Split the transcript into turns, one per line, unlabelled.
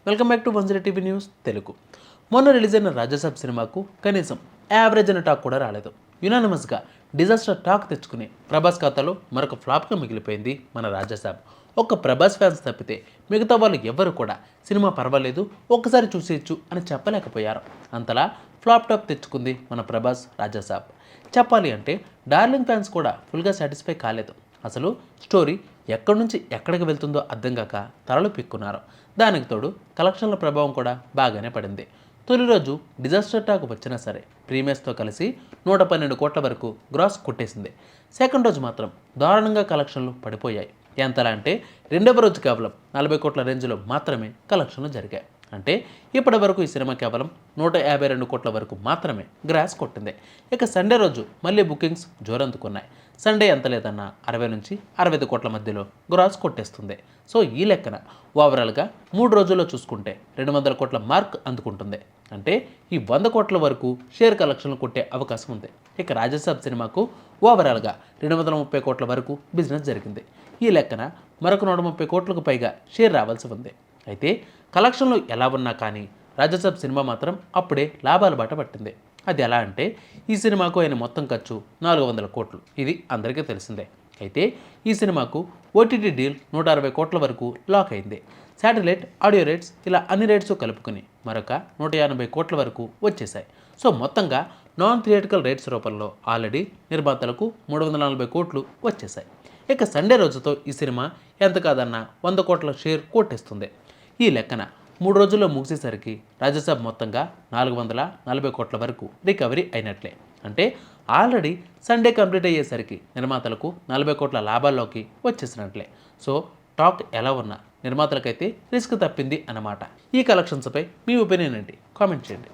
Welcome back to 1 TV news Telugu. మొన్న release అయిన రాజాసాబ్ సినిమాకు కనీసం యావరేజ్ అనే టాక్ కూడా రాలేదు. యునానిమస్గా డిజాస్టర్ టాక్ తెచ్చుకుని ప్రభాస్ ఖాతాలో మరొక ఫ్లాప్గా మిగిలిపోయింది మన రాజాసాబ్. ఒక్క ప్రభాస్ ఫ్యాన్స్ తప్పితే మిగతా వాళ్ళు ఎవ్వరు కూడా సినిమా పర్వాలేదు, ఒక్కసారి చూసేయచ్చు అని చెప్పలేకపోయారు. అంతలా ఫ్లాప్ టాప్ తెచ్చుకుంది మన ప్రభాస్ రాజాసాబ్. చెప్పాలి అంటే డార్లింగ్ ఫ్యాన్స్ కూడా ఫుల్గా సాటిస్ఫై కాలేదు. అసలు స్టోరీ ఎక్కడి నుంచి ఎక్కడికి వెళ్తుందో అర్థం కాక తలలు పిక్కున్నారు. దానికి తోడు కలెక్షన్ల ప్రభావం కూడా బాగానే పడింది. తొలి రోజు డిజాస్టర్ టాక్ వచ్చినా సరే ప్రీమియర్స్తో కలిసి 112 కోట్ల వరకు గ్రాస్ కొట్టేసింది. సెకండ్ రోజు మాత్రం దారుణంగా కలెక్షన్లు పడిపోయాయి. ఎంతలా అంటే రెండవ రోజు కేవలం 40 కోట్ల రేంజ్లో మాత్రమే కలెక్షన్లు జరిగాయి. అంటే ఇప్పటి వరకు ఈ సినిమా కేవలం 152 కోట్ల వరకు మాత్రమే గ్రాస్ కొట్టింది. ఇక సండే రోజు మళ్ళీ బుకింగ్స్ జోరందుకున్నాయి. సండే ఎంత లేదన్నా 60 నుంచి 65 కోట్ల మధ్యలో గ్రాస్ కొట్టేస్తుంది. సో ఈ లెక్కన ఓవరాల్గా 3 రోజుల్లో చూసుకుంటే 200 కోట్ల మార్క్ అందుకుంటుంది. అంటే ఈ 100 కోట్ల వరకు షేర్ కలెక్షన్లు కొట్టే అవకాశం ఉంది. ఇక రాజాసాబ్ సినిమాకు ఓవరాల్గా 230 కోట్ల వరకు బిజినెస్ జరిగింది. ఈ లెక్కన మరొక 130 కోట్లకు పైగా షేర్ రావాల్సి ఉంది. అయితే కలెక్షన్లు ఎలా ఉన్నా కానీ రాజాసాబ్ సినిమా మాత్రం అప్పుడే లాభాల బాట పట్టింది. అది ఎలా అంటే ఈ సినిమాకు అయిన మొత్తం ఖర్చు 400 కోట్లు. ఇది అందరికీ తెలిసిందే. అయితే ఈ సినిమాకు ఓటీటీ డీల్ 160 కోట్ల వరకు లాక్ అయింది. శాటిలైట్, ఆడియో రేట్స్ ఇలా అన్ని రేట్స్ కలుపుకుని మరొక 180 కోట్ల వరకు వచ్చేసాయి. సో మొత్తంగా నాన్ థియేటికల్ రేట్స్ రూపంలో ఆల్రెడీ నిర్మాతలకు 340 కోట్లు వచ్చేసాయి. ఇక సండే రోజుతో ఈ సినిమా ఎంత కాదన్నా 100 కోట్ల షేర్ కొట్టేస్తుంది. ఈ లెక్కన 3 రోజుల్లో ముగిసేసరికి రాజాసాబ్ మొత్తంగా 440 కోట్ల వరకు రికవరీ అయినట్లే. అంటే ఆల్రెడీ సండే కంప్లీట్ అయ్యేసరికి నిర్మాతలకు 40 కోట్ల లాభాల్లోకి వచ్చేసినట్లే. సో టాక్ ఎలా ఉన్నా నిర్మాతలకైతే రిస్క్ తప్పింది అన్నమాట. ఈ కలెక్షన్స్పై మీ ఒపీనియన్ ఏంటి? కామెంట్ చేయండి.